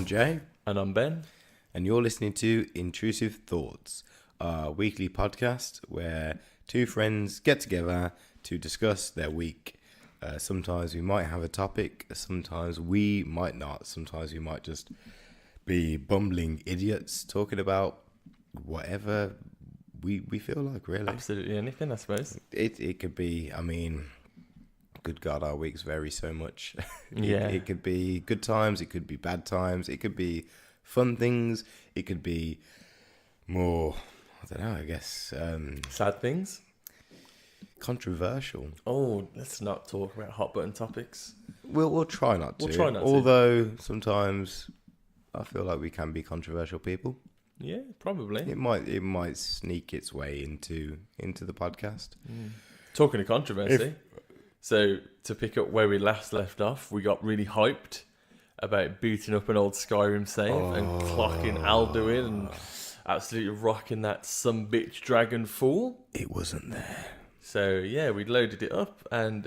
I'm Jay. And I'm Ben. And you're listening to Intrusive Thoughts, our weekly podcast where two friends get together to discuss their week. Sometimes we might have a topic, sometimes we might not. Sometimes we might just be bumbling idiots talking about whatever we feel like, really. Absolutely anything, I suppose. It could be, good God, our weeks vary so much. Yeah. It could be good times, it could be bad times, it could be fun things, it could be more, I don't know, I guess. Sad things? Controversial. Oh, let's not talk about hot button topics. We'll try not to. We'll try not to. Although sometimes I feel like we can be controversial people. Yeah, probably. It might sneak its way into the podcast. Talking of controversy, so to pick up where we last left off, we got really hyped about booting up an old Skyrim save and clocking Alduin and absolutely rocking that some bitch dragon fool. It wasn't there. So yeah, we loaded it up and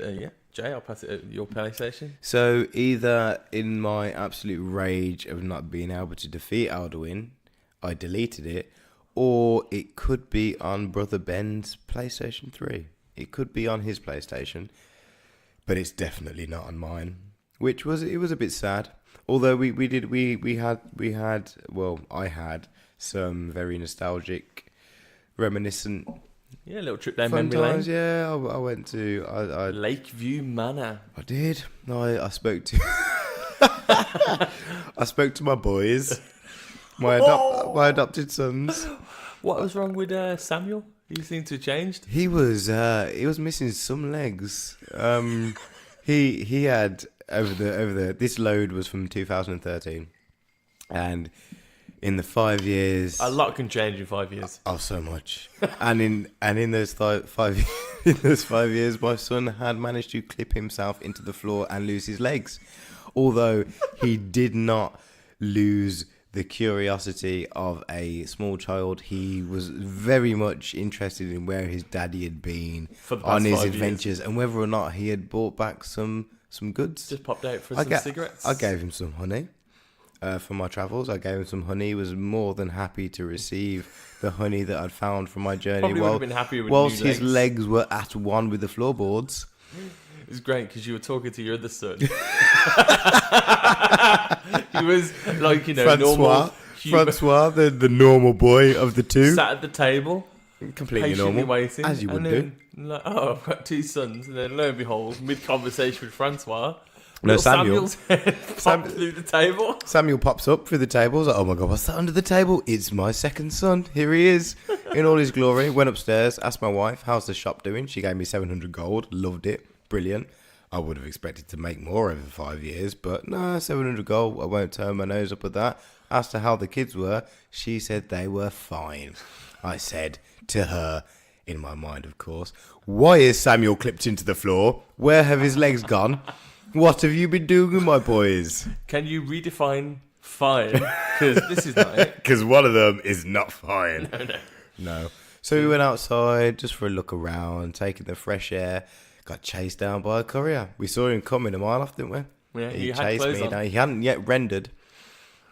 Jay, I'll pass it at your PlayStation. So either in my absolute rage of not being able to defeat Alduin, I deleted it, or it could be on Brother Ben's PlayStation 3. It could be on his PlayStation, but it's definitely not on mine, which was a bit sad. Although I had some very nostalgic, reminiscent. Yeah, a little trip down fun memory lane. times. Yeah, I went to Lakeview Manor. I did. No, I spoke to I spoke to my boys, my adopted sons. What was wrong with Samuel? He seemed to have changed. He was missing some legs. He had over the this load was from 2013, and in the 5 years, A lot can change in 5 years. oh, so much. and in those 5 years, my son had managed to clip himself into the floor and lose his legs. Although he did not lose the curiosity of a small child, he was very much interested in where his daddy had been For the past on his 5 years. adventures and whether or not he had brought back some goods. Just popped out for some cigarettes. I gave him some honey for my travels. I gave him some honey. He was more than happy to receive the honey that I'd found from my journey. Probably would have been happy with whilst new his legs were at one with the floorboards. It was great because you were talking to your other son. He was like, normal. Francois, the normal boy of the two. Sat at the table, Completely patiently normal. waiting. As you would and do. then, like, I've got two sons. And then lo and behold, mid-conversation with Francois, No, little Samuel. Samuel's head popped through the table. Samuel pops up through the tables. Like, oh my God, what's that under the table? It's my second son. Here he is in all his glory. Went upstairs, asked my wife, how's the shop doing? She gave me 700 gold. Loved it. Brilliant. I would have expected to make more over 5 years, but no, 700 gold. I won't turn my nose up at that. Asked her how the kids were. She said they were fine. I said to her, in my mind, of course, why is Samuel clipped into the floor? Where have his legs gone? What have you been doing, my boys? Can you redefine fine? Because this is not it. Because one of them is not fine. No. So we went outside just for a look around, taking the fresh air. Got chased down by a courier. We saw him coming a mile off, didn't we? Yeah, He had chased clothes me. on. Now, he hadn't yet rendered.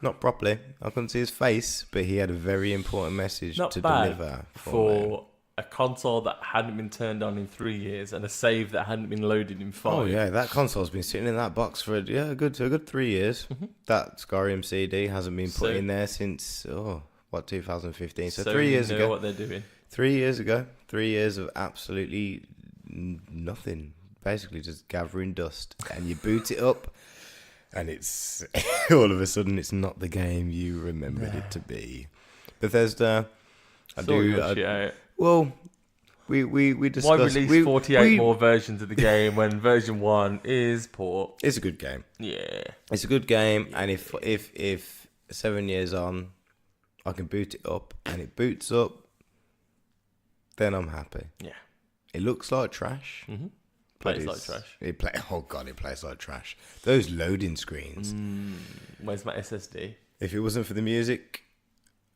Not properly. I couldn't see his face, but he had a very important message Not to bad deliver for a console that hadn't been turned on in 3 years and a save that hadn't been loaded in 5. Oh yeah, that console's been sitting in that box for a good 3 years. That Skyrim CD hasn't been put So- in there since 2015. So, So 3 years you know ago. what they're doing. 3 years ago. 3 years of absolutely nothing. Basically just gathering dust. And you boot it up and it's all of a sudden it's not the game you remembered it to be. Bethesda, well, we discussed. Why release 48 more versions of the game when version 1 is poor? It's a good game. Yeah. It's a good game, and if 7 years on, I can boot it up and it boots up, then I'm happy. Yeah. It looks like trash. Mm-hmm. but Plays like it's- trash. It plays like trash. Those loading screens. Where's my SSD? If it wasn't for the music,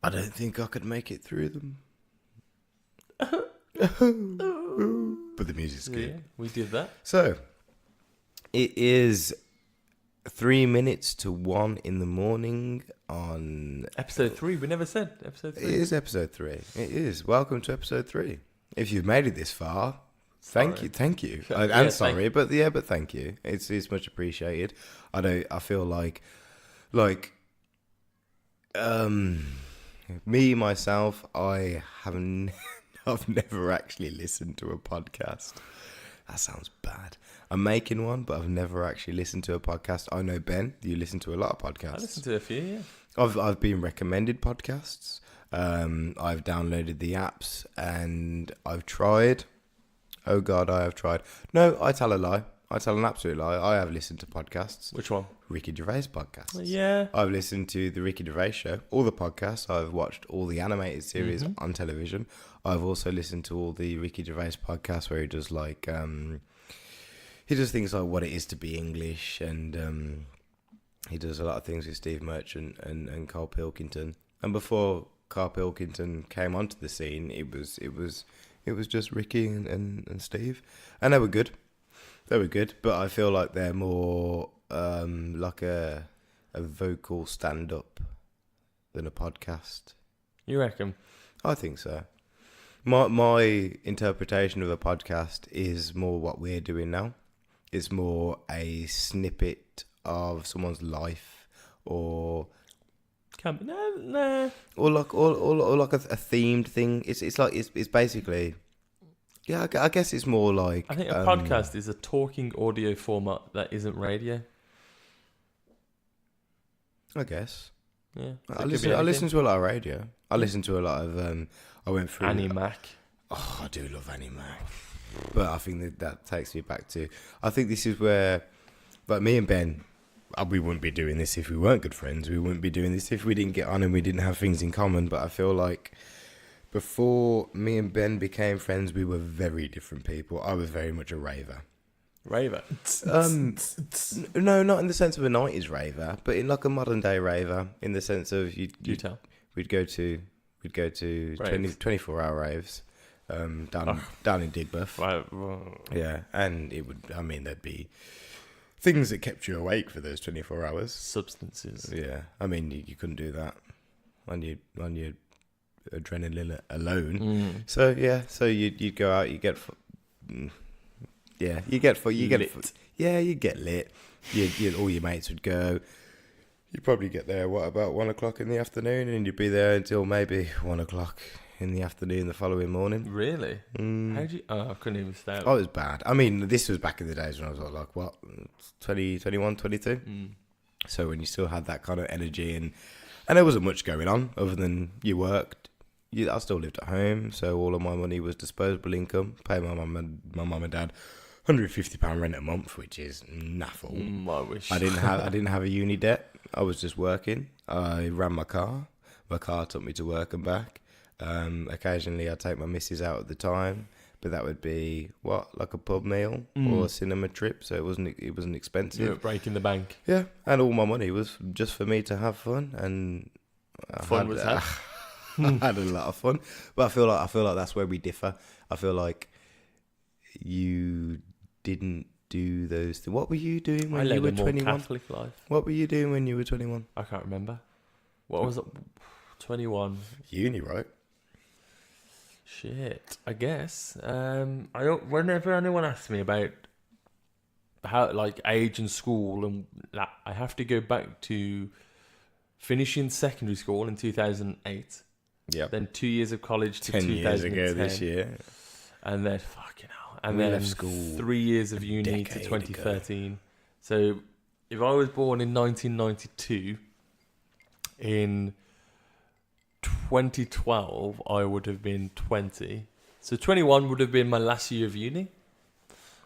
I don't think I could make it through them. But the music's good. Yeah, we did that. So, it is 3 minutes to 1 in the morning on Episode 3. We never said episode 3. It is episode 3. It is. Welcome to episode 3. If you've made it this far, thank you. I'm sorry, but thank you. It's much appreciated. I feel like me myself, I've never actually listened to a podcast. That sounds bad. I'm making one, but I've never actually listened to a podcast. I know, Ben, you listen to a lot of podcasts. I listen to a few, yeah. I've been recommended podcasts. I've downloaded the apps and I've tried. Oh God, I have tried. No, I tell a lie. I tell an absolute lie. I have listened to podcasts. Which one? Ricky Gervais podcasts. Yeah. I've listened to the Ricky Gervais show, all the podcasts. I've watched all the animated series on television. I've also listened to all the Ricky Gervais podcasts where he does like he does things like What It Is to Be English, and he does a lot of things with Steve Merchant and Carl Pilkington. And before Carl Pilkington came onto the scene, it was just Ricky and Steve, and they were good. They were good, but I feel like they're more like a vocal stand-up than a podcast. You reckon? I think so. My interpretation of a podcast is more what we're doing now. It's more a snippet of someone's life, or no, or like a themed thing. It's basically. Yeah, I guess it's more like... I think a podcast is a talking audio format that isn't radio. I guess. Yeah. I listen to a lot of radio. I listen to a lot of... I went through... Annie Mac. Oh, I do love Annie Mac. But I think that takes me back to... I think this is where... Like me and Ben, we wouldn't be doing this if we weren't good friends. We wouldn't be doing this if we didn't get on and we didn't have things in common. But I feel like... Before me and Ben became friends, we were very different people. I was very much a raver. Raver? No, not in the sense of a 90s raver, but in like a modern day raver, in the sense of we'd go to 24-hour raves down in Digbeth. Right. Yeah, and there'd be things that kept you awake for those 24 hours. Substances. Yeah, I mean you couldn't do that on your adrenaline alone. So you'd go out, you get lit. All your mates would go. You'd probably get there about 1 o'clock in the afternoon, and you'd be there until maybe 1 o'clock in the afternoon the following morning. Really? How'd you? Oh, I couldn't even stay up. Oh, it was bad. I mean, this was back in the days when I was like 20, 21, 22. So when you still had that kind of energy, and there wasn't much going on other than you worked. I still lived at home, so all of my money was disposable income. Pay my mum and dad £150 rent a month, which is naffle. I wish I didn't have a uni debt. I was just working. I ran my car. My car took me to work and back. Occasionally, I'd take my missus out at the time, but that would be like a pub meal or a cinema trip. So it wasn't expensive. You were breaking the bank. Yeah, and all my money was just for me to have fun, and fun was had. I had a lot of fun, but I feel like that's where we differ. I feel like you didn't do those things. What were you doing when you were 21? Catholic life. What were you doing when you were 21? I can't remember. What was it? 21. Uni, right? Shit, I guess. Whenever anyone asks me about how age and school, and I have to go back to finishing secondary school in 2008. Yeah. Then 2 years of college to 10 2010. years ago this year. And then fucking hell. And We then left school 3 years of uni to decade 2013. Ago. So if I was born in 1992, in 2012 I would have been 20. So 21 would have been my last year of uni.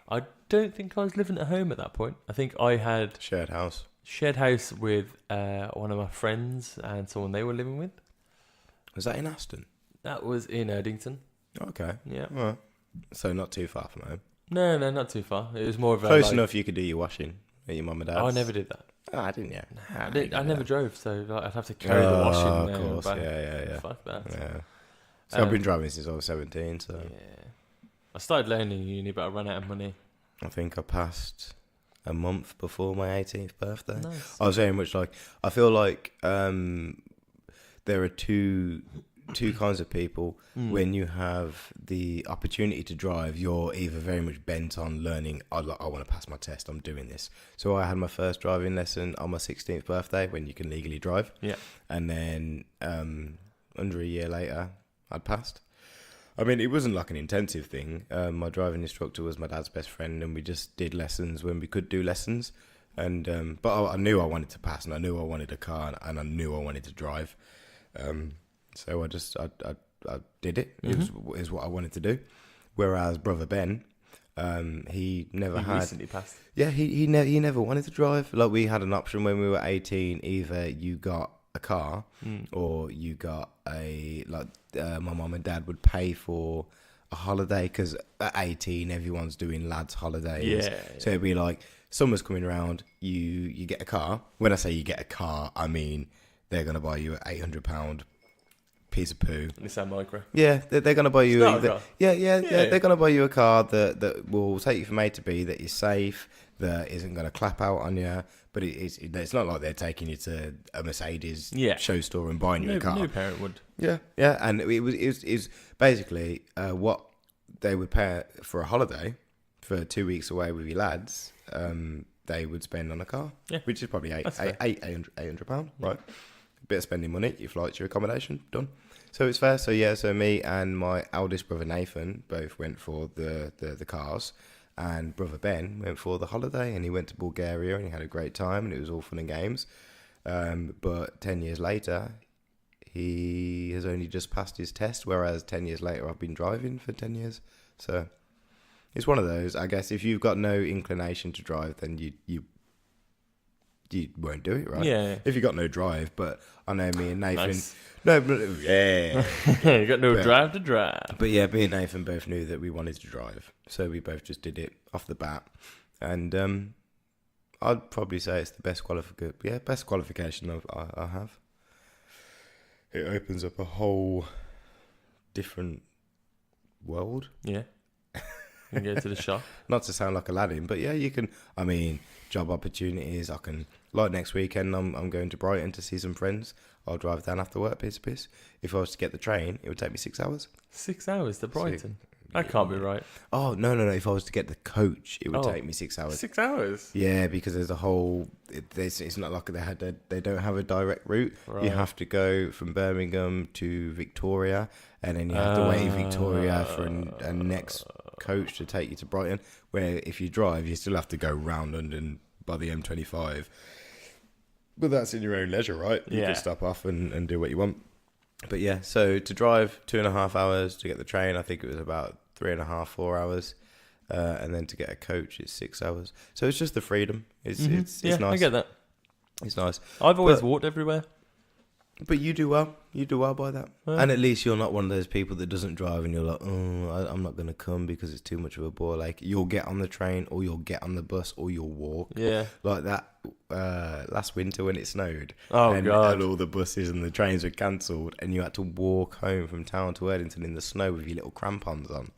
I don't think I was living at home at that point. I think I had shared house with one of my friends and someone they were living with. Was that in Aston? That was in Erdington. Okay. Yeah. Well, so not too far from home. No, not too far. It was more of a close enough you could do your washing at your mum and dad's. Oh, I never did that. Oh, didn't you? I never drove, so I'd have to carry the washing there. Of course, yeah. Fuck that. Yeah. So I've been driving since I was 17, so... Yeah. I started learning in uni, but I ran out of money. I think I passed a month before my 18th birthday. Nice. I was very much like, I feel like there are two kinds of people. When you have the opportunity to drive, you're either very much bent on learning, I want to pass my test, I'm doing this. So I had my first driving lesson on my 16th birthday when you can legally drive. Yeah. And then under a year later, I'd passed. I mean, it wasn't like an intensive thing. My driving instructor was my dad's best friend, and we just did lessons when we could do lessons. And but I knew I wanted to pass, and I knew I wanted a car, and I knew I wanted to drive. So I did it. It was what I wanted to do. Whereas brother Ben, he recently passed. Yeah, he never wanted to drive. Like, we had an option when we were 18. Either you got a car, or you got my mum and dad would pay for a holiday, because at 18 everyone's doing lads holidays. Yeah. So it'd be like, summer's coming around, you get a car. When I say you get a car, I mean they're gonna buy you an £800 piece of poo. Nissan Micra. Yeah, they're gonna buy you. Car. Yeah. They're gonna buy you a car that will take you from A to B, that is safe, that isn't gonna clap out on you. But it's not like they're taking you to a Mercedes show store and buying you a car. No parent would. Yeah, and it was basically what they would pay for a holiday for 2 weeks away with your lads. They would spend on a car, which is probably £800, right? A bit of spending money, your flights, your accommodation, done. So it's fair. So me and my eldest brother Nathan both went for the cars, and brother Ben went for the holiday, and he went to Bulgaria and he had a great time, and it was all fun and games. But 10 years later, he has only just passed his test, whereas 10 years later I've been driving for 10 years. So it's one of those, I guess. If you've got no inclination to drive, then you won't do it, right? Yeah. If you got no drive, but I know me and Nathan. Nice. No, but yeah. You got no drive to drive. But yeah, me and Nathan both knew that we wanted to drive, so we both just did it off the bat. And I'd probably say it's the best qualification I have. It opens up a whole different world. Yeah. You can go to the shop. Not to sound like Aladdin, but yeah, you can. I mean, job opportunities. I can, like, next weekend, I'm going to Brighton to see some friends. I'll drive down after work, piss. If I was to get the train, it would take me 6 hours. 6 hours to Brighton? That can't be right. Oh, no. If I was to get the coach, it would take me 6 hours. 6 hours? Yeah, because there's a whole... It's not like they don't have a direct route. Right. You have to go from Birmingham to Victoria, and then you have to wait in Victoria for a next coach to take you to Brighton, where if you drive, you still have to go round London by the M25. But that's in your own leisure, right? You can stop off and do what you want. But yeah, so to drive 2.5 hours, to get the train, I think it was about 3.5, 4 hours. And then to get a coach, it's 6 hours. So it's just the freedom. It's nice. I get that. It's nice. I've always walked everywhere. But you do well. You do well by that. Yeah. And at least you're not one of those people that doesn't drive and you're like, I'm not going to come because it's too much of a bore. Like, you'll get on the train, or you'll get on the bus, or you'll walk. Yeah. Like that last winter when it snowed. God. And all the buses and the trains were cancelled, and you had to walk home from town to Erdington in the snow with your little crampons on.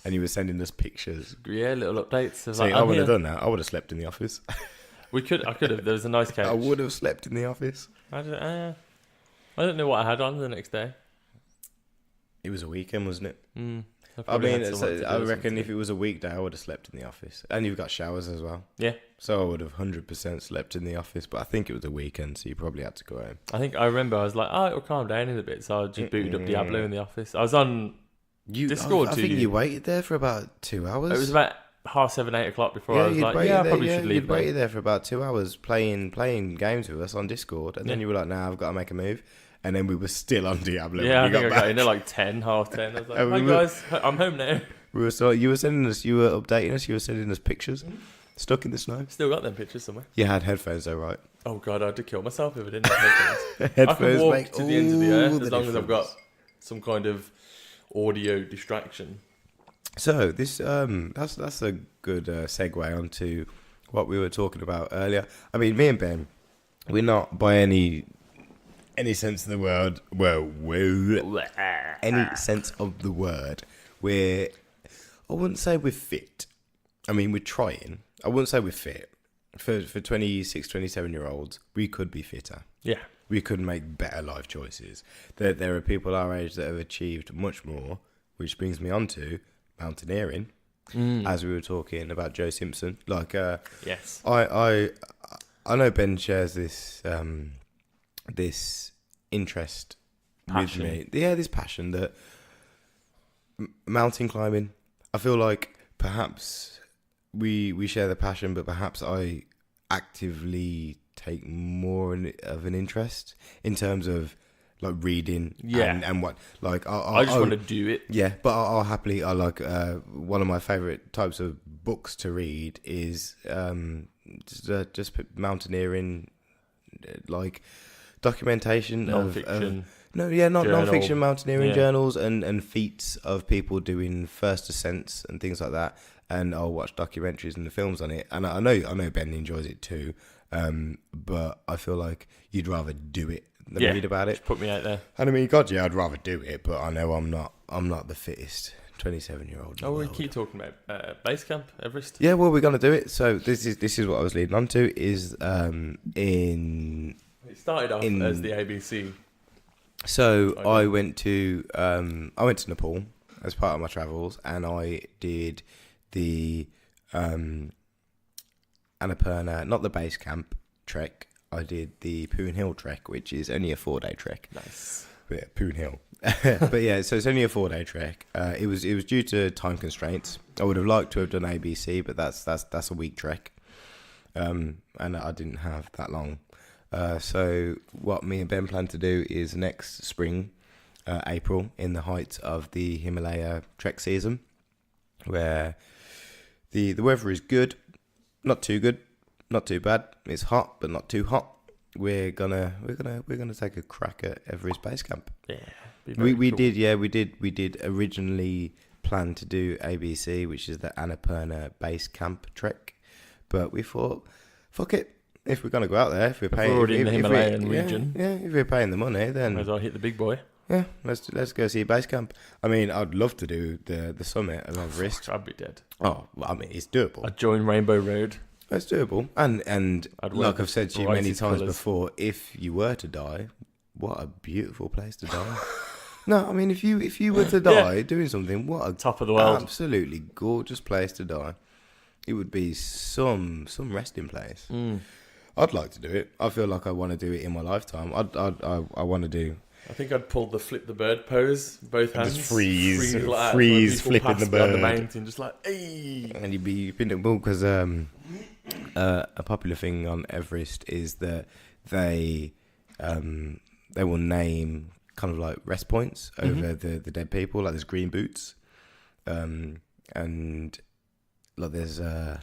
And you were sending us pictures. Yeah, little updates. So I would have done that. I would have slept in the office. I could have. There was a nice couch. I would have slept in the office. I don't know what I had on the next day. It was a weekend, wasn't it? I reckon if it was a weekday, I would have slept in the office. And you've got showers as well. Yeah. So I would have 100% slept in the office. But I think it was a weekend, so you probably had to go home. I remember I was like, it'll calm down in a bit. So I just booted up Diablo in the office. I was on Discord. I think you waited there for about 2 hours. It was about 7:30, 8 o'clock before I was like, I probably should leave. You'd waited there for about 2 hours playing games with us on Discord. And then you were like, I've got to make a move. And then we were still on Diablo. Yeah, I think I got in there like 10, 10:30. I was like, hi guys, I'm home now. You were updating us, you were sending us pictures, stuck in the snow. Still got them pictures somewhere. You had headphones though, right? Oh God, I'd have killed myself if I didn't have headphones. Headphones I can walk make to the ends of the earth as long difference. as I've got some kind of audio distraction. So this that's a good segue onto what we were talking about earlier. I mean, me and Ben, we're not by any sense of the word. Any sense of the word. I wouldn't say we're fit. I mean, we're trying. I wouldn't say we're fit. for 26, 27-year-olds, we could be fitter. Yeah. We could make better life choices. There are people our age that have achieved much more, which brings me on to mountaineering. As we were talking about Joe Simpson, like yes, I know Ben shares this this interest passion. with me. Yeah, this passion that mountain climbing. I feel like perhaps we share the passion, but perhaps I actively take more of an interest in terms of like reading and what like I just want to do it. Yeah, but I'll happily I like one of my favorite types of books to read is just mountaineering, like documentation Non-fiction. not non-fiction mountaineering Yeah. journals and feats of people doing first ascents and things like that. And I'll watch documentaries and the films on it. And I know Ben enjoys it too. But I feel like you'd rather do it than read about it. Just put me out there. And I mean, God, yeah, I'd rather do it, but I know I'm not the fittest 27-year-old. Oh, we keep talking about base camp, Everest. Yeah, well, we're gonna do it. So this is what I was leading on to. Is It started off as the ABC. So I went to Nepal as part of my travels, and I did the Annapurna, not the base camp trek. I did the Poon Hill trek, which is only a 4-day trek. Nice. But yeah, Poon Hill. But yeah, so it's only a 4-day trek. It was due to time constraints. I would have liked to have done ABC, but that's a week trek. And I didn't have that long. So what me and Ben plan to do is next spring, April, in the height of the Himalaya trek season, where the weather is good, not too good, not too bad. It's hot, but not too hot. We're gonna take a crack at Everest Base Camp. Yeah, we did originally plan to do ABC, which is the Annapurna Base Camp trek, but we thought, fuck it. If we're gonna go out there, if we're paying, already in the Himalayan region, if we're paying the money, then might as well hit the big boy. Yeah, let's go see Base Camp. I mean, I'd love to do the summit of Everest. I'd be dead. Oh, well, I mean, it's doable. I'd join Rainbow Road. It's doable, and like I've said to you many times before, if you were to die, what a beautiful place to die. No, I mean, if you were to die doing something, what a top of the world, absolutely gorgeous place to die. It would be some resting place. I'd like to do it. I feel like I want to do it in my lifetime. I want to do. I think I'd pull the flip the bird pose, both hands, just freeze flipping the on bird the mountain, just like, hey. And you'd be well, because a popular thing on Everest is that they will name kind of like rest points over the dead people. Like there's green boots, and like there's I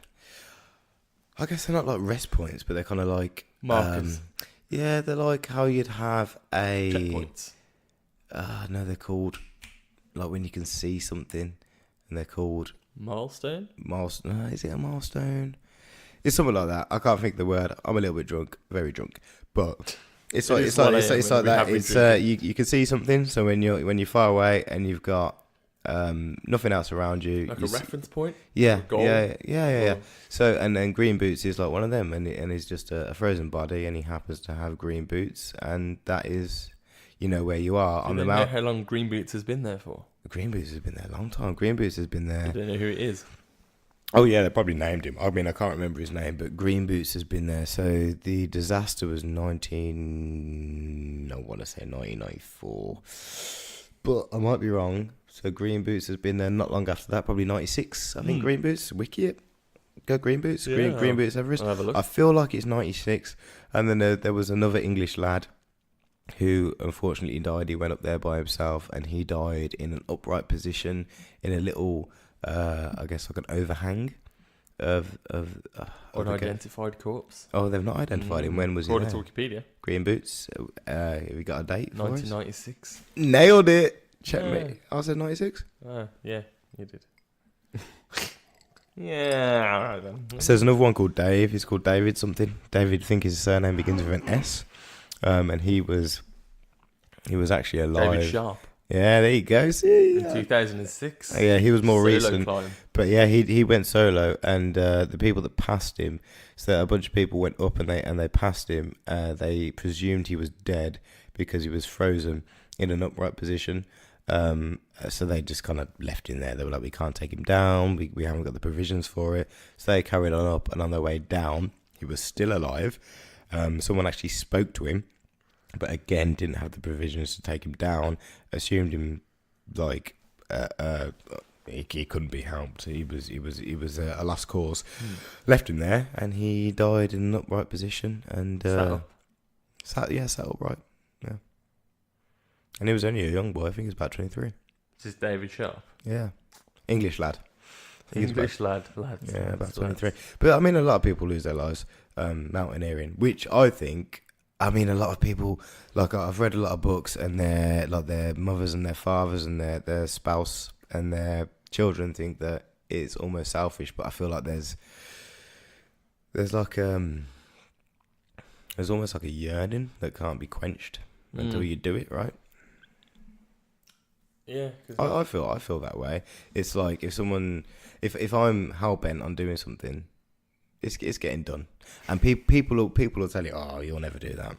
guess they're not like rest points, but they're kind of like markers. Yeah, they're like how you'd have a checkpoints. No, they're called like when you can see something, and they're called milestone. Milestone. Is it a milestone? It's something like that. I can't think of the word. I'm a little bit drunk, very drunk, but it's like that. It's you can see something. So when you're far away and you've got nothing else around you, like a reference point. Yeah. So and then green boots is like one of them, and he's just a frozen body, and he happens to have green boots, and that is, where you are on the mountain. How long Green Boots has been there for? Green Boots has been there a long time. Green Boots has been there. I don't know who it is. Oh yeah, they probably named him. I mean, I can't remember his name, but Green Boots has been there. So the disaster was 1994, but I might be wrong. So Green Boots has been there not long after that, probably 96. I think Green Boots, wiki it. Go Green Boots, Yeah, Green Boots Everest. I'll have a look. I feel like it's 96. And then there was another English lad who unfortunately died. He went up there by himself, and he died in an upright position in a little, I guess like an overhang of unidentified corpse. Oh, they've not identified him. When was he there? According to Wikipedia. Green Boots. Have we got a date for us? 1996. Nailed it. Checkmate. I said 96. Yeah, you did. Yeah, all right then. So there's another one called Dave. He's called David something. David, I think his surname begins with an S. And he was actually alive. David Sharp. Yeah, there you go. See, in 2006. yeah, he was more Solo recent. climb. But yeah, he went solo, and the people that passed him, so a bunch of people went up and they passed him. They presumed he was dead because he was frozen in an upright position. So they just kind of left him there. They were like, we can't take him down. We haven't got the provisions for it. So they carried on up, and on their way down, he was still alive. Someone actually spoke to him, but again didn't have the provisions to take him down. Assumed him like he couldn't be helped. He was a lost cause. Left him there, and he died in an upright position. And sat upright. Yeah, and he was only a young boy. I think he was about 23. This is David Sharp. Yeah, English lad. Lads. Yeah, about 23. But I mean, a lot of people lose their lives mountaineering, which I think. I mean, a lot of people, like I've read a lot of books, and their mothers and their fathers and their spouse and their children think that it's almost selfish. But I feel like there's almost like a yearning that can't be quenched until you do it, right? Yeah, I feel that way. It's like if I'm hell bent on doing something, it's getting done, and people will tell you, oh, you'll never do that.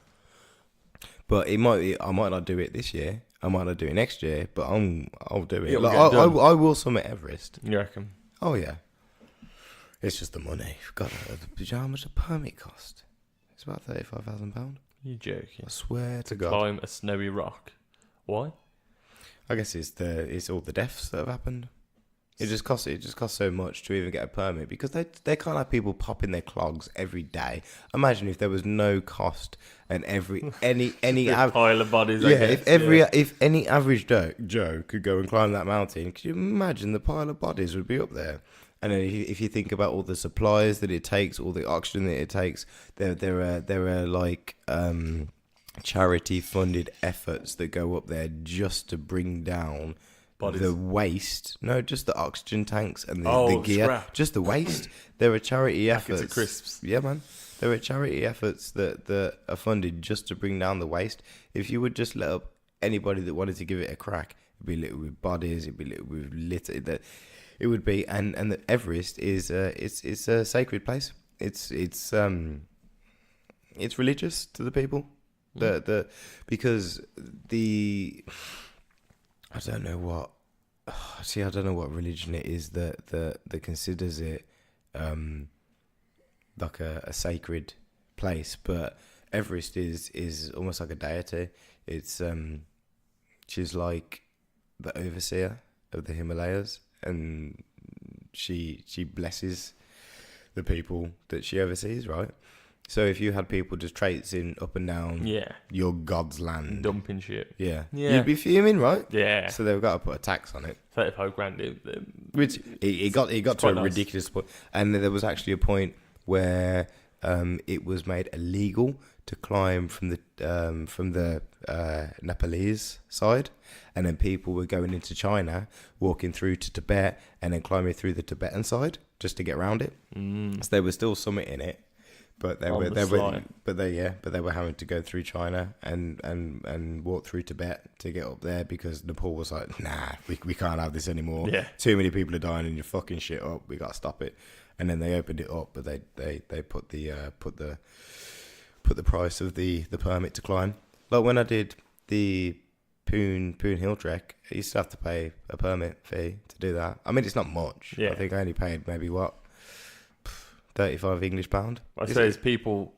But I might not do it this year. I might not do it next year. But I'll do it. Like, I will summit Everest. You reckon? Oh yeah. It's just the money. God, do you know how much a permit cost? It's about £35,000. You're joking. I swear to God. Climb a snowy rock. Why? I guess it's all the deaths that have happened. It just costs so much to even get a permit because they can't have people popping their clogs every day. Imagine if there was no cost and any pile of bodies. Yeah, if any average Joe could go and climb that mountain, could you imagine the pile of bodies would be up there? And then if you think about all the supplies that it takes, all the oxygen that it takes, there are like charity funded efforts that go up there just to bring down bodies. The waste. No, just the oxygen tanks and the gear. Scrap. Just the waste. There are charity efforts. Packets of crisps. Yeah, man. There are charity efforts that are funded just to bring down the waste. If you would just let up anybody that wanted to give it a crack, it'd be littered with bodies. It'd be littered with litter. That it would be. And the Everest is it's a sacred place. It's religious to the people. Because I don't know what. I don't know what religion it is that considers it like a sacred place, but Everest is almost like a deity. It's she's like the overseer of the Himalayas, and she blesses the people that she oversees, right? So if you had people just traipsing up and down your God's land, dumping shit, you'd be fuming, right? Yeah. So they've got to put a tax on it. $35,000. Which it got to a ridiculous point, and there was actually a point where it was made illegal to climb from the Nepalese side, and then people were going into China, walking through to Tibet, and then climbing through the Tibetan side just to get around it. So they were still summiting it. But they were having to go through China and walk through Tibet to get up there because Nepal was like, nah, we can't have this anymore. Yeah. Too many people are dying and you're fucking shit up. We gotta stop it. And then they opened it up, but they put the price of the permit to climb. Like when I did the Poon Hill trek, I used to have to pay a permit fee to do that. I mean, it's not much. Yeah. I think I only paid maybe what. 35 English pound. I suppose people,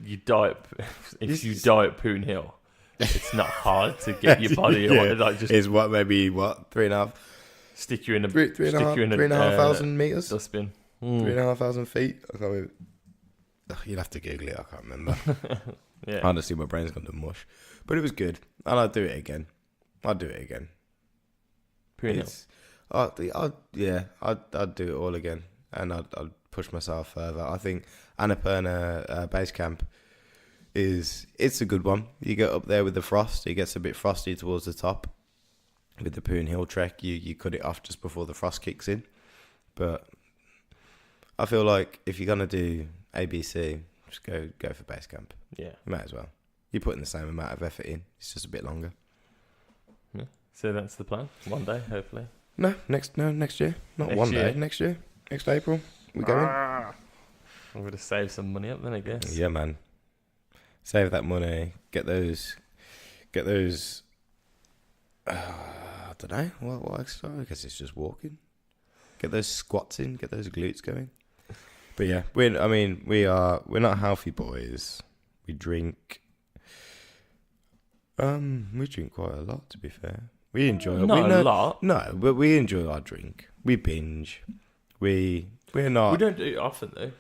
you die at Poon Hill, it's not hard to get your body like just is what maybe 3.5 stick you in a 3,500 meters dustbin. 3,500 feet. I can't remember. You'd have to Google it. I can't remember. Yeah, honestly, my brain's gone to mush. But it was good, and I'd do it again. Poon Hill. I'd do it all again, and I'd push myself further. I think Annapurna base camp it's a good one. You get up there with the frost. It gets a bit frosty towards the top. With the Poon Hill trek, you cut it off just before the frost kicks in. But I feel like if you're gonna do ABC, just go for base camp. Yeah, you might as well. You're putting the same amount of effort in. It's just a bit longer. Yeah. So that's the plan. One day, hopefully. No, next year. Not Next one year. day. Next year. Next April. We're going. I'm going to save some money up then, I guess. Yeah, man. Save that money. Get those. I don't know. What exercise? I guess it's just walking. Get those squats in. Get those glutes going. But yeah, we're not healthy boys. We drink. We drink quite a lot. To be fair, we enjoy it. Not a lot. No, but we enjoy our drink. We binge. We're not. We don't do it often though.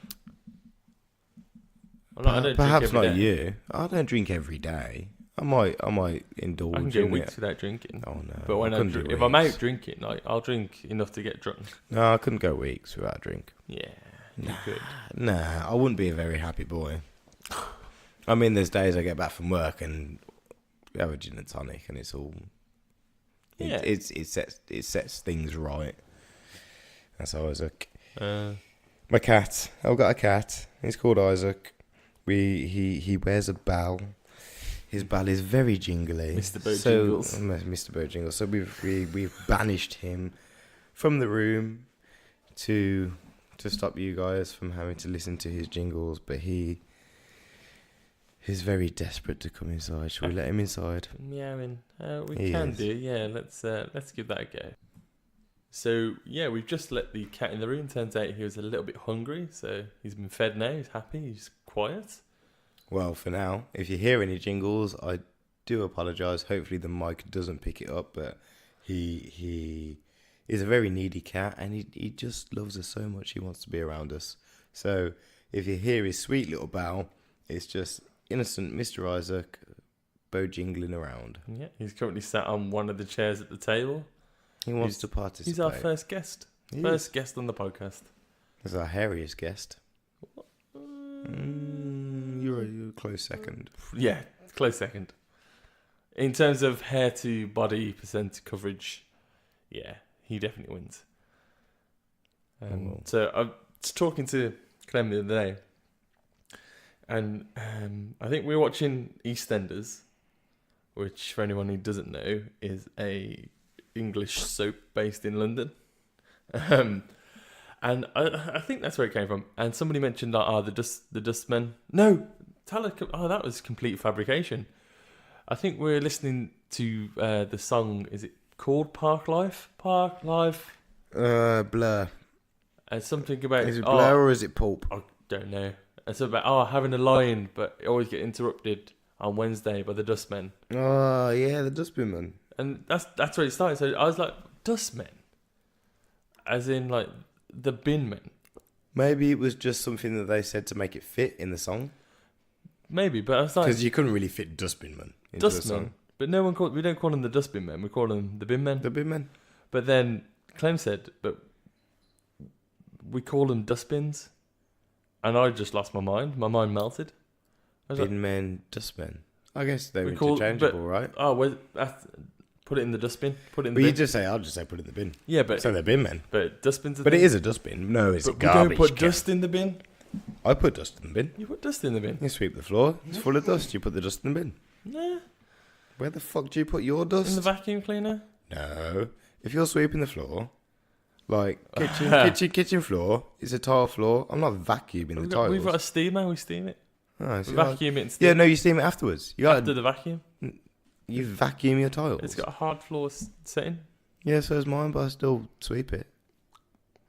I don't Perhaps drink every not day. you. I don't drink every day. I might indulge I can in go it. weeks without drinking. Oh no! But when I couldn't do if I'm weeks. out drinking, like, I'll drink enough to get drunk. No, I couldn't go weeks without a drink. Yeah, you could. Nah, I wouldn't be a very happy boy. I mean, there's days I get back from work and we have a gin and tonic, and it's all. Yeah. It sets things right. That's Isaac. My cat. I've got a cat. He's called Isaac. He wears a bell. His bell is very jingly. Mr. Bojingles. Mr. Bojingles. So we've banished him from the room to stop you guys from having to listen to his jingles, but he's very desperate to come inside. Shall we let him inside? Yeah, I mean, we He can is. do. Yeah, let's give that a go. So yeah, we've just let the cat in the room. Turns out he was a little bit hungry, so he's been fed now. He's happy. He's quiet. Well, for now, if you hear any jingles, I do apologise. Hopefully the mic doesn't pick it up, but he is a very needy cat, and he just loves us so much. He wants to be around us. So if you hear his sweet little bow, it's just innocent Mr. Isaac bojingling around. Yeah, he's currently sat on one of the chairs at the table. He wants to participate. He's our first guest. He First is. guest on the podcast. He's our hairiest guest. You're a close second. Yeah, close second. In terms of hair to body percent coverage, yeah, he definitely wins. So I was talking to Clem the other day, and I think we were watching EastEnders, which for anyone who doesn't know is a English soap based in London. And I think that's where it came from. And somebody mentioned like, the Dustmen. No, that was complete fabrication. I think we're listening to the song. Is it called Park Life? Park Life. Blur. And something about Is it Blur or is it Pulp? I don't know. And so about having a line, but it always get interrupted on Wednesday by the Dustmen. Oh yeah, the Dustbin Man. And that's where it started. So I was like, Dustmen, as in like the bin men. Maybe it was just something that they said to make it fit in the song. Maybe, but I was like, Because you couldn't really fit Dustbin Man into the Dustmen. song. But we don't call them the Dustbin men. We call them the bin men. The Bin Men. But then Clem said, but we call them dustbins. And I just lost my mind. My mind melted. I was Bin Men, Dustmen. I guess they're We call- interchangeable, right? like, oh, well, put it in the dustbin. Put it in the But bin. I'll just say put it in the bin. Yeah, but So they're Bin Men. dustbins are But it thing. is a dustbin. No, it's But a we garbage don't put can. dust in the bin. I put dust in the bin. You put dust in the bin. You sweep the floor. It's full of dust. You put the dust in the bin. Nah, Where the fuck do you put your in dust? the vacuum cleaner. No. If you're sweeping the floor, like kitchen floor, it's a tile floor. I'm not vacuuming the tiles. We've got a steamer. We steam it. Oh, We so like- vacuum it and steam yeah, no, you steam it afterwards. You after got the vacuum. you vacuum your tiles. It's got a hard floor setting. Yeah, so is mine, but I still sweep it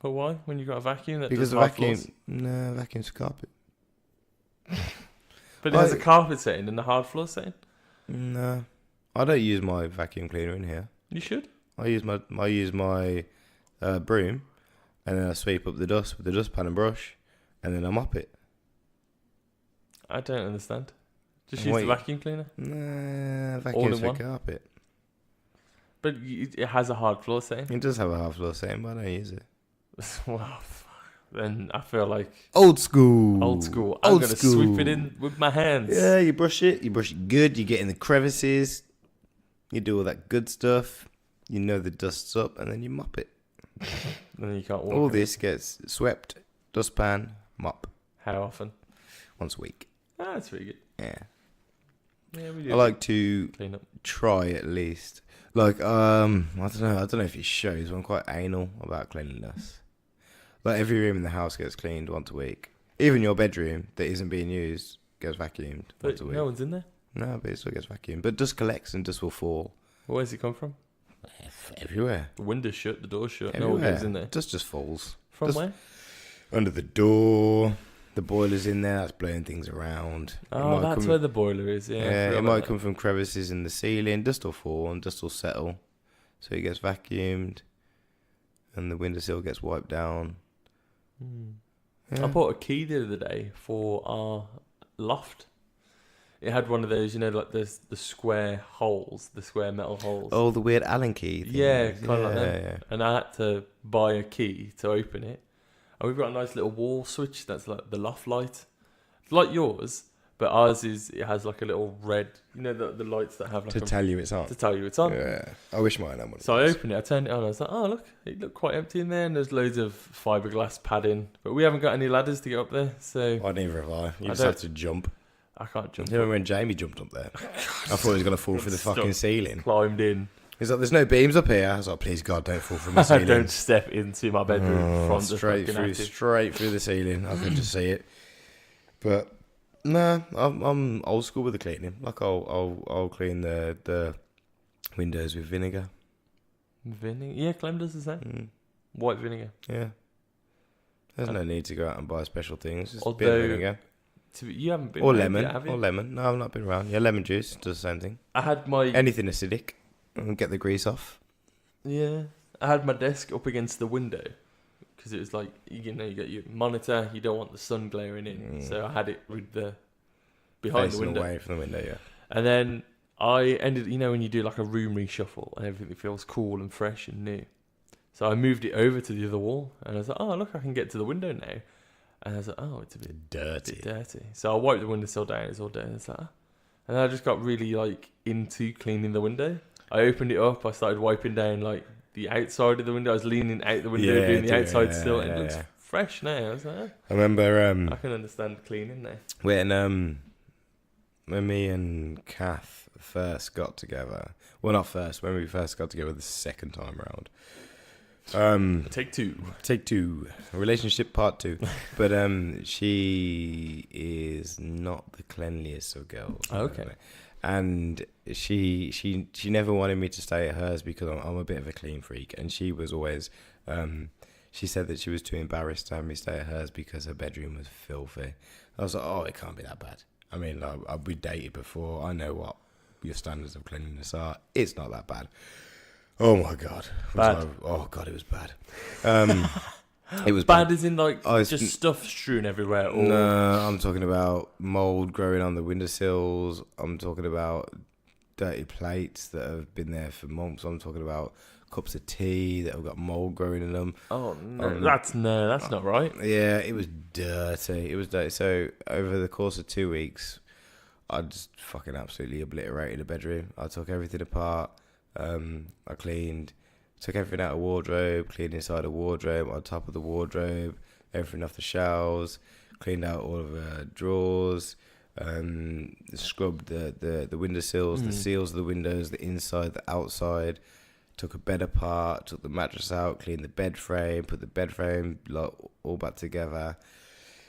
But why? When you got a vacuum that because does the hard vacuum. floors? No, vacuum's carpet. But it has a carpet setting and a hard floor setting. No, I don't use my vacuum cleaner in here. You should. I use my broom, and then I sweep up the dust with the dustpan and brush, and then I mop it. I don't understand. Just Wait. use the vacuum cleaner. Nah, vacuum's for one? carpet. But it has a hard floor setting. It does have a half floor setting, but I don't use it. Well, then I feel like Old school. old school. I'm going to sweep it in with my hands. Yeah, you brush it good, you get in the crevices, you do all that good stuff, you know the dust's up, and then you mop it. And then you can't walk. All in. this gets swept, dustpan, mop, How often? once a week. Ah, that's pretty good. Yeah. Yeah, we do. I like to clean up. try at least. Like, I don't know. I don't know if it shows, but I'm quite anal about cleanliness. Like, every room in the house gets cleaned once a week. Even your bedroom that isn't being used gets vacuumed once a week. No one's in there. No, but it still gets vacuumed. But dust collects and dust will fall. Where's it come from? Everywhere. The window's shut, the door's shut. Everywhere. No one goes in there. Dust just falls. From Just where? under the door. The boiler's in there. That's blowing things around. Oh, that's where the boiler is. Yeah, Yeah, it might come from crevices in the ceiling. Dust will fall and dust will settle. So it gets vacuumed. And the windowsill gets wiped down. Yeah. I bought a key the other day for our loft. It had one of those, like the square holes, the square metal holes. Oh, the weird Allen key thing. Yeah, kind of like that. Yeah. And I had to buy a key to open it. And we've got a nice little wall switch that's like the loft light. It's like yours, but ours it has like a little red, the lights that have like To tell you it's on. to tell you it's on. Yeah. I wish mine had one. So I opened it, I turned it on, I was like, oh look, it looked quite empty in there, and there's loads of fiberglass padding. But we haven't got any ladders to get up there, so I neither have I. You I just don't- have to jump. I can't jump. You remember when Jamie jumped up there? I thought he was going to fall through the fucking ceiling. Climbed in. He's like, there's no beams up here. I was like, please God, don't fall from the ceiling. Don't step into my bedroom from the straight fucking attic. straight through the ceiling. I could just see it. But no, I'm old school with the cleaning. Like I'll clean the windows with vinegar. Vinegar? Yeah, Clem does the same. White vinegar. Yeah. There's no need to go out and buy special things. Just a bit Although- of vinegar. You haven't been Or around lemon. yet, have you? Or lemon. No, I've not been around. Yeah, lemon juice does the same thing. I had my Anything acidic. And get the grease off. I had my desk up against the window because it was like you got your monitor. You don't want the sun glaring in, so I had it with the behind Facing the window. away from the window, yeah. And then I ended, when you do like a room reshuffle and everything feels cool and fresh and new. So I moved it over to the other wall, and I was like, oh look, I can get to the window now. And I was like, oh, it's a bit dirty. So I wiped the windowsill down. It's all dirty. It's like, and I just got really like into cleaning the window. I opened it up. I started wiping down like the outside of the window. I was leaning out the window, doing the outside still. And it looks fresh now. I was like, I remember I can understand cleaning now. when me and Kath first got together. Well, not first. When we first got together the second time around. Take two. Relationship part 2. But she is not the cleanliest of girls. Okay. And she never wanted me to stay at hers because I'm a bit of a clean freak, and she was always she said that she was too embarrassed to have me stay at hers because her bedroom was filthy. I was like, oh, it can't be that bad. I mean, like, we dated before. I know what your standards of cleanliness are. It's not that bad. Oh my God. Bad. Oh God, it was bad. It was Bad bad. as in like just stuff strewn everywhere. Or... No, I'm talking about mold growing on the windowsills. I'm talking about dirty plates that have been there for months. I'm talking about cups of tea that have got mold growing in them. Oh no, that's not right. Yeah, it was dirty. So over the course of 2 weeks, I just fucking absolutely obliterated the bedroom. I took everything apart. I cleaned, took everything out of the wardrobe, cleaned inside the wardrobe, on top of the wardrobe, everything off the shelves, cleaned out all of the drawers, scrubbed the windowsills, the seals of the windows, the inside, the outside, took a bed apart, took the mattress out, cleaned the bed frame, put the bed frame all back together.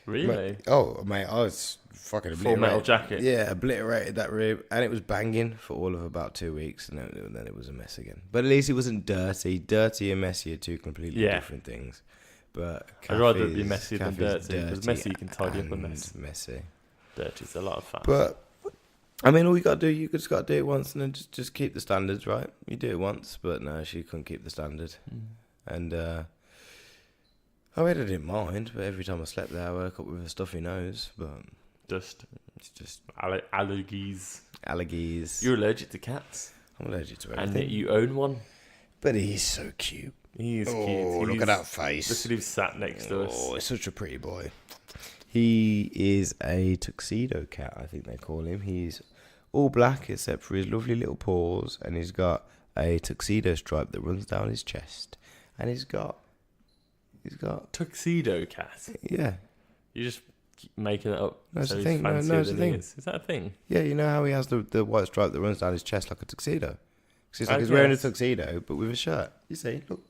Really? Mate, I was fucking obliterated. Full metal jacket. Yeah, obliterated that room, and it was banging for all of about 2 weeks, and then it was a mess again. But at least it wasn't dirty. Dirty and messy are two completely different things. But I'd rather it be messy than dirty, because messy you can tidy up a mess. Messy. Dirty's a lot of fun. But I mean, all you gotta do, you just gotta do it once, and then just keep the standards, right? You do it once, but no, she couldn't keep the standard, and. I mean, I didn't mind, but every time I slept there, I woke up with a stuffy nose. But it's just allergies. Allergies. You're allergic to cats. I'm allergic to everything. And yet you own one. But he's so cute. He is cute. Oh, look at that face. Look at him sat next to us. Oh, he's such a pretty boy. He is a tuxedo cat, I think they call him. He's all black except for his lovely little paws, and he's got a tuxedo stripe that runs down his chest, and he's got Tuxedo cat. yeah. You just making it up. No, it's so a he's thing. No, fancier it's a than he thing. is that a thing? Yeah, you know how he has the white stripe that runs down his chest like a tuxedo? 'Cause it's like he's wearing a tuxedo, but with a shirt. You see? Look.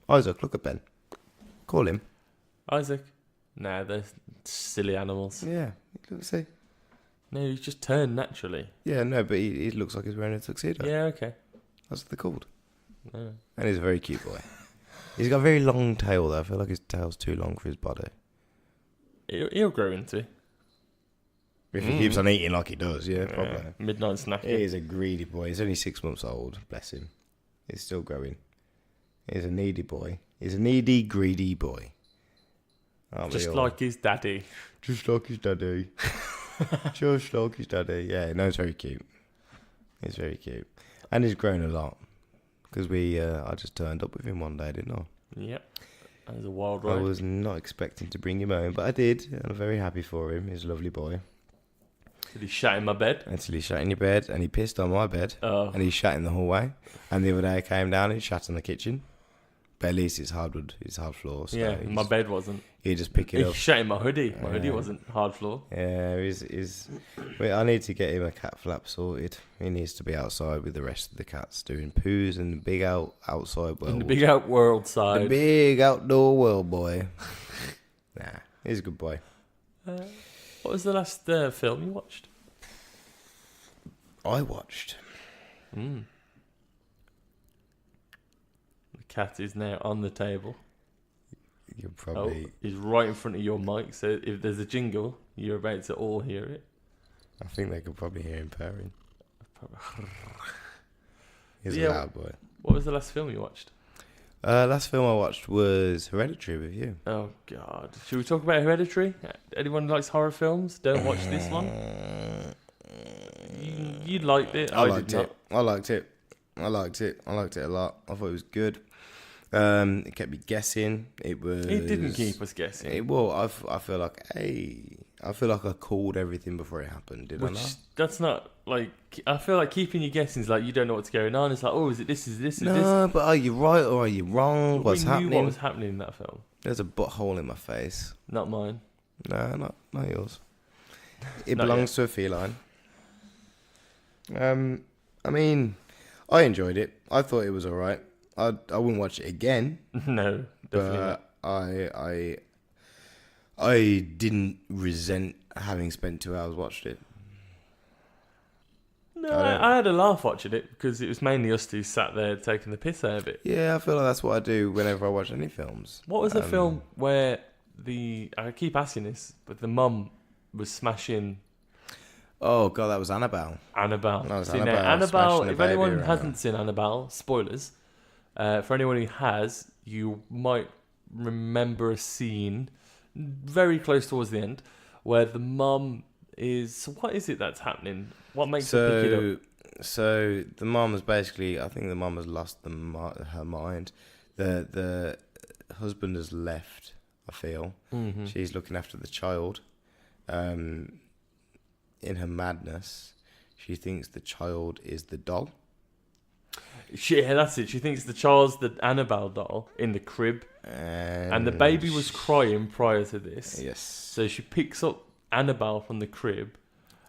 Isaac, look at Ben. Call him. Isaac? Nah, they're silly animals. Yeah. Look, see? No, he's just turned naturally. Yeah, no, but he looks like he's wearing a tuxedo. Yeah, okay. That's what they're called. No. And he's a very cute boy. He's got a very long tail, though. I feel like his tail's too long for his body. He'll grow into it. If he keeps on eating like he does, yeah, probably. Midnight snacking. He is a greedy boy. He's only 6 months old. Bless him. He's still growing. He's a needy boy. He's a needy, greedy boy. Aren't we Just all? like his daddy. Just like his daddy. Just like his daddy. Yeah, no, it's very cute. He's very cute. And he's grown a lot. Because I just turned up with him one day, didn't I? Yep. That was a wild I ride. was not expecting to bring him home, but I did. And I'm very happy for him. He's a lovely boy. Did he shat in my bed? Until he shat in your bed, and he pissed on my bed. Oh. And he shat in the hallway. And the other day I came down and he shat in the kitchen. But at least it's hardwood, it's hard floor. So Yeah, my bed wasn't. He just pick it He up. shat in my hoodie. My hoodie wasn't hard floor. Yeah, Wait, I need to get him a cat flap sorted. He needs to be outside with the rest of the cats doing poos in the big outside world. In the big out world The side. big outdoor world, boy. Nah, he's a good boy. What was the last film you watched? I watched. The cat is now on the table. You're probably. He's right in front of your mic, so if there's a jingle, you're about to all hear it. I think they could probably hear him purring. He's Yeah. a loud boy. What was the last film you watched? Last film I watched was Hereditary with you. Oh, God. Should we talk about Hereditary? Anyone who likes horror films? Don't watch this one. You liked it. I liked it. I liked it. I liked it. I liked it a lot. I thought it was good. It kept me guessing. It didn't keep us guessing. I feel like I called everything before it happened. Did I not? That's not like. I feel like keeping you guessing is like you don't know what's going on. It's like, oh, is it this? Is this? Is this? No, but are you right or are you wrong? What's we knew happening? what was happening in that film. There's a butthole in my face. Not mine. No, not yours. It Not belongs to a feline. I mean, I enjoyed it. I thought it was alright. I wouldn't watch it again. No, definitely not. But I didn't resent having spent 2 hours watched it. No, I had a laugh watching it because it was mainly us two sat there taking the piss out of it. Yeah, I feel like that's what I do whenever I watch any films. What was the film where I keep asking this, but the mum was smashing Oh god, that was Annabelle. Annabelle. That was See, Annabelle now, Annabelle, smashing the if baby anyone around. hasn't seen Annabelle, spoilers. For anyone who has, you might remember a scene very close towards the end where the mum is. So what is it that's happening? What makes her pick it up? So the mum has basically, I think the mum has lost her mind. The husband has left. I feel she's looking after the child. In her madness, she thinks the child is the doll. Yeah, that's it. She thinks the child's the Annabelle doll in the crib, and the baby was crying prior to this. Yes. So she picks up Annabelle from the crib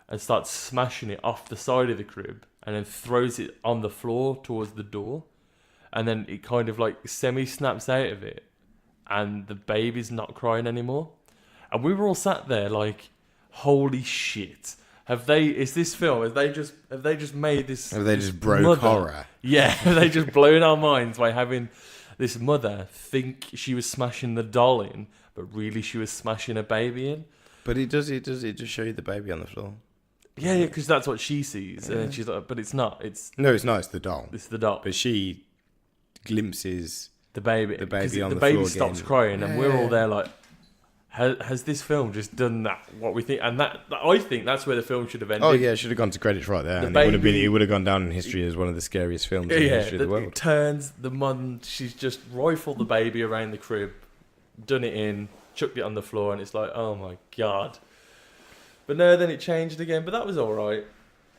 and starts smashing it off the side of the crib, and then throws it on the floor towards the door, and then it kind of like semi-snaps out of it, and the baby's not crying anymore. And we were all sat there like, holy shit. Have they just made this? Have they just broke mother, horror? Yeah, have they just blown our minds by having this mother think she was smashing the doll in, but really she was smashing a baby in. But it just show you the baby on the floor. Yeah, because that's what she sees, and then she's like, but it's not. It's not. It's the doll. It's the doll. But she glimpses the baby. The baby on the baby floor stops again. crying, and we're all Yeah. there like, has this film just done that? What we think, and that I think that's where the film should have ended. Oh yeah, it should have gone to credits right there. The And baby- it would have gone down in history as one of the scariest films in the history of the It world. turns the mum. She's just rifled the baby around the crib, done it in, chucked it on the floor, and it's like, oh my god. But no, then it changed again. But that was all right.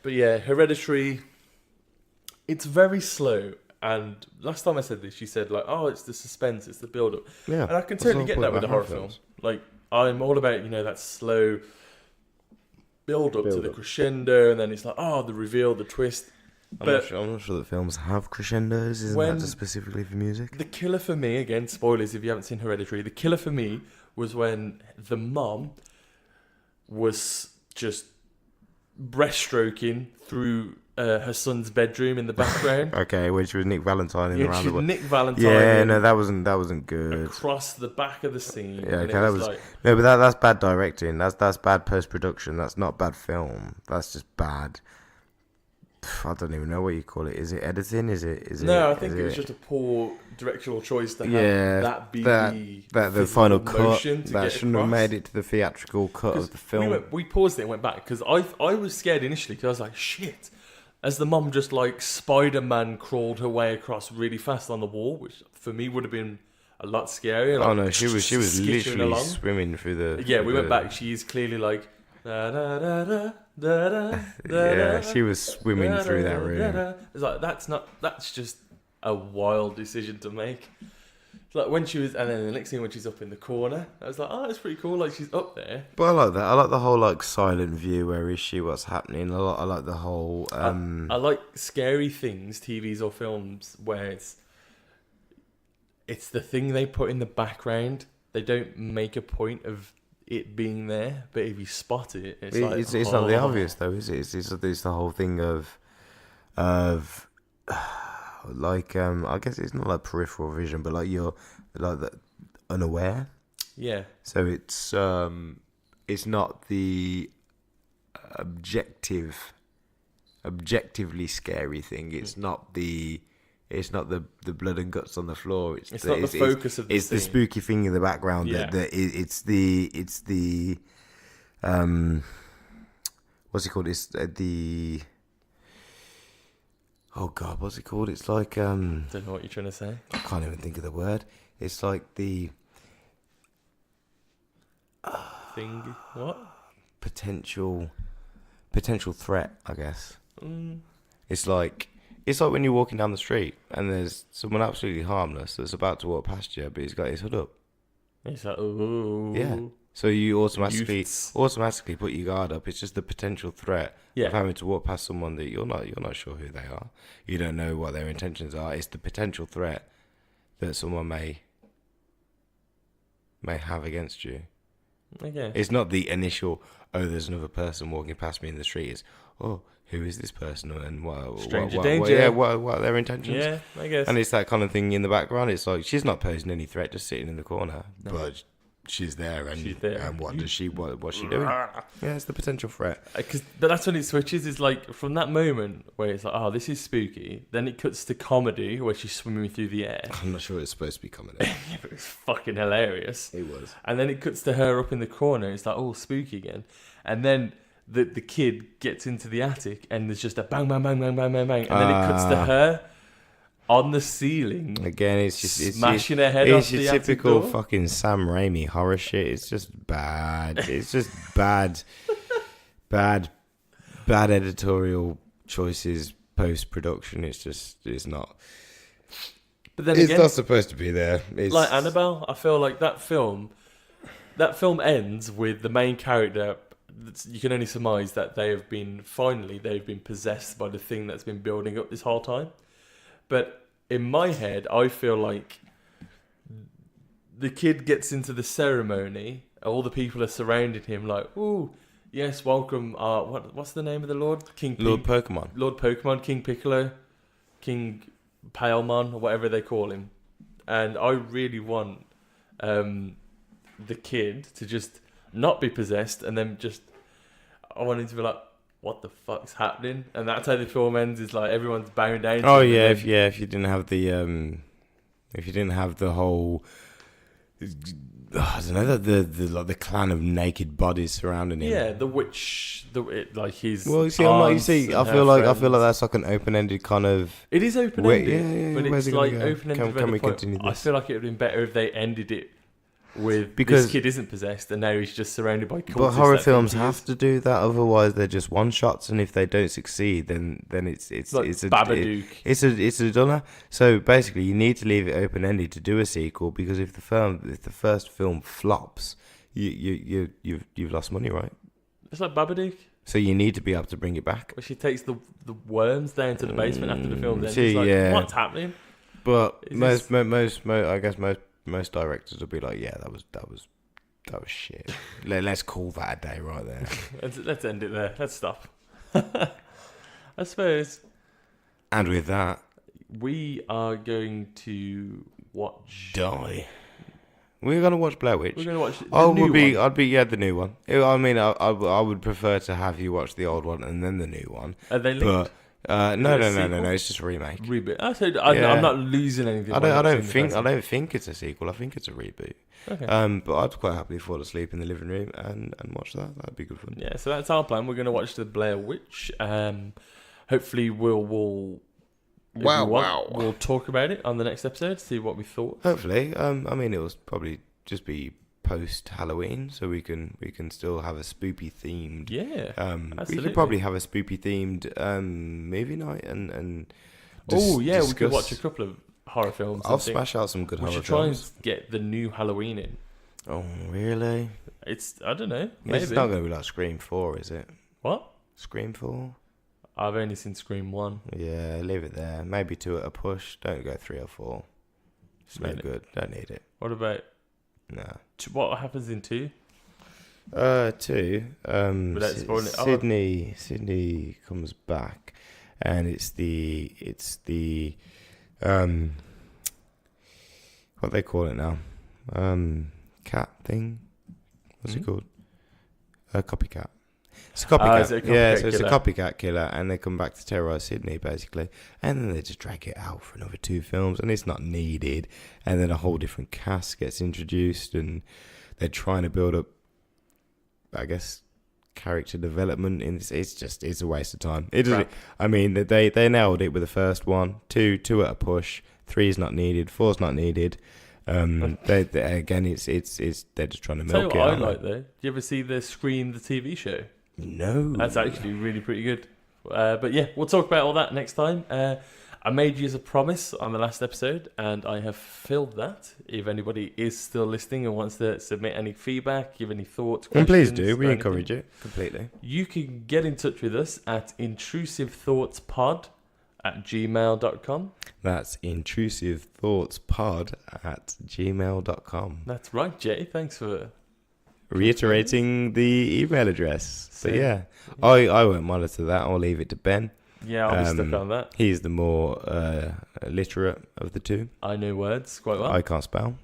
But yeah, Hereditary. It's very slow. And last time I said this, she said like, "Oh, it's the suspense, it's the build-up." Yeah, And I can that's totally the get whole that point with a about horror horror film. films. Like, I'm all about, that slow build up to the crescendo, and then it's like, the reveal, the twist. I'm not sure that films have crescendos. Isn't that just specifically for music? The killer for me, again, spoilers if you haven't seen Hereditary, the killer for me was when the mom was just breaststroking through her son's bedroom in the background. Okay, which was Nick Valentine in the roundabout. Nick Valentine. Yeah, no, that wasn't good. Across the back of the scene. Yeah, okay, that was no, but that's bad directing. That's bad post production. That's not bad film. That's just bad. I don't even know what you call it. Is it editing? Is it? No, I think it was just a poor directorial choice to have that be the final cut. That shouldn't have made it to the theatrical cut of the film. We paused it and went back because I was scared initially because I was like, shit. As the mum just like Spider-Man crawled her way across really fast on the wall, which for me would have been a lot scarier. Like, oh no, she was literally swimming through the. Yeah, we went back. She's clearly like. Da, da, da, da, da, da, yeah, she was swimming through that room. It's like that's just a wild decision to make. It's like when she was, and then the next thing when she's up in the corner, I was like, oh, that's pretty cool. Like she's up there. But I like that. I like the whole like silent view. Where is she? What's happening? I like the whole. I like scary things, TVs or films, where it's the thing they put in the background. They don't make a point of it being there, but if you spot it, it's not the obvious though, is it? It's the whole thing of like I guess it's not like peripheral vision, but like you're like unaware. Yeah. So it's not the objectively scary thing. It's not the blood and guts on the floor. It's not the focus of the scene. It's the spooky thing in the background. Yeah. It's the what's it called? It's the oh god, what's it called? It's like don't know what you're trying to say. I can't even think of the word. It's like the thing. What? Potential threat, I guess. It's like when you're walking down the street and there's someone absolutely harmless that's about to walk past you, but he's got his hood up. It's like, ooh. Yeah. So you automatically put your guard up. It's just the potential threat of having to walk past someone that you're not sure who they are. You don't know what their intentions are. It's the potential threat that someone may have against you. Okay. It's not the initial, oh, there's another person walking past me in the street. It's, oh, who is this person and what are their intentions? Yeah, I guess. And it's that kind of thing in the background. It's like she's not posing any threat, just sitting in the corner, but she's there, and what's she doing? Yeah, it's the potential threat. But that's when it switches. It's like from that moment where it's like, oh, this is spooky. Then it cuts to comedy where she's swimming through the air. I'm not sure it's supposed to be comedy. Yeah, but it's fucking hilarious. It was. And then it cuts to her up in the corner. It's like, oh, spooky again. And then the kid gets into the attic and there's just a bang, bang, bang, bang, bang, bang, bang. And then it cuts to her on the ceiling. Again, it's smashing her head off the attic door. It's your typical fucking Sam Raimi horror shit. It's just bad. It's just bad editorial choices post-production. It's not. But then it's not supposed to be there. It's like Annabelle. I feel like that film ends with the main character. You can only surmise that they've been possessed by the thing that's been building up this whole time. But in my head, I feel like the kid gets into the ceremony. All the people are surrounding him, like, "Ooh, yes, welcome." What's the name of the Lord? Lord Pokemon. Lord Pokemon, King Piccolo, King Palemon, or whatever they call him. And I really want the kid to just not be possessed, and then I want him to be like, what the fuck's happening? And that's how the film ends. Is like everyone's bowing down. Oh yeah, if you didn't have the whole, I don't know, the clan of naked bodies surrounding him. Yeah, the witch, his. Well, you see, I feel like that's like an open-ended kind of. It is open-ended, yeah, but it's like open-ended. Can we continue this? I feel like it would have been better if they ended it with this kid isn't possessed and now he's just surrounded by cultists. But horror films have to do that, otherwise they're just one shots, and if they don't succeed, then it's like it's a Babadook. It's a dunner. So basically, you need to leave it open ended to do a sequel, because if the first film flops, you've lost money, right? It's like Babadook. So you need to be able to bring it back. Where she takes the worms down to the basement after the film. Then See, she's like, yeah. what's happening? But Is I guess most directors will be like, yeah, that was shit. Let's call that a day right there. Let's end it there. Let's stop. I suppose. And with that, we are going to watch. Die. We're gonna watch Blair Witch. We're gonna watch. I'd be the new one. I mean, I would prefer to have you watch the old one and then the new one. Are they linked? But no. It's just a remake. Reboot. I'm not losing anything. I don't think it's a sequel. I think it's a reboot. Okay. But I'd quite happily fall asleep in the living room and watch that. That'd be good fun. Yeah. So that's our plan. We're gonna watch the Blair Witch. Hopefully we'll. We'll talk about it on the next episode. See what we thought. Hopefully. I mean, it will probably just be post Halloween, so we can still have a spoopy themed. Yeah. We could probably have a spoopy themed movie night and. We could watch a couple of horror films. I'll smash out some good horror films. We should try and get the new Halloween in. Oh really? I don't know. Maybe. It's not going to be like Scream 4, is it? What? Scream 4. I've only seen Scream 1. Yeah, leave it there. Maybe 2 at a push. Don't go 3 or 4. It's no good. Don't need it. What about... No. What happens in 2? 2. Without spoiling it. Sydney comes back, and it's the what they call it now, cat thing. What's it called? A copycat. It's a copycat. It's a copycat killer, and they come back to terrorize Sydney, basically. And then they just drag it out for another 2 films, and it's not needed. And then a whole different cast gets introduced, and they're trying to build up, I guess, character development. In this, it's a waste of time. It doesn't. I mean, they nailed it with the first one. 2 at a push. 3 is not needed. 4 is not needed. They again, it's they're just trying to milk it. Tell you what I like though. Do you ever see the Scream the TV show? No. That's actually really pretty good. But yeah, we'll talk about all that next time. I made you as a promise on the last episode, and I have filled that. If anybody is still listening and wants to submit any feedback, give any thoughts, questions, and please do. We encourage it completely. You can get in touch with us at intrusivethoughts@gmail.com. That's intrusivethoughts@gmail.com. That's right, Jay. Thanks for reiterating the email address. But yeah, I won't monitor that. I'll leave it to Ben. Yeah, I'll be stuck on that. He's the more literate of the 2. I know words quite well. I can't spell.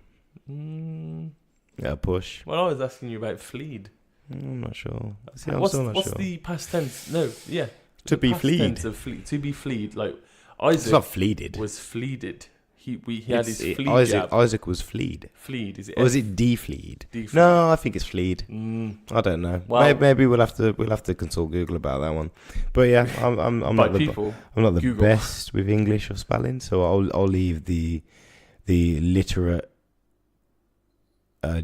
Push. Well, I was asking you about fleed. I'm not sure. What's the past tense? No, yeah. To be fleed. Tense of fleed. To be fleed. Like Isaac. It's not fleeded. Was fleeded. He had his fleed jab. Isaac was fleed. Fleed is it? Or was it defleed? Defleed. No, I think it's fleed. I don't know. Well, maybe we'll have to consult Google about that one. But yeah, I'm not the Google. best with English or spelling, so I'll leave the literate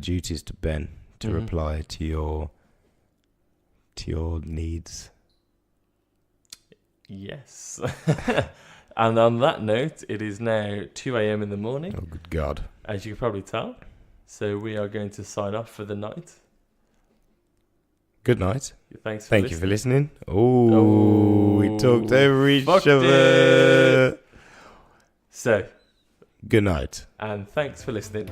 duties to Ben to reply to your needs. Yes. And on that note, it is now 2 a.m. in the morning. Oh, good God. As you can probably tell. So we are going to sign off for the night. Good night. Thank you for listening. Oh, we talked over each other. So, good night. And thanks for listening.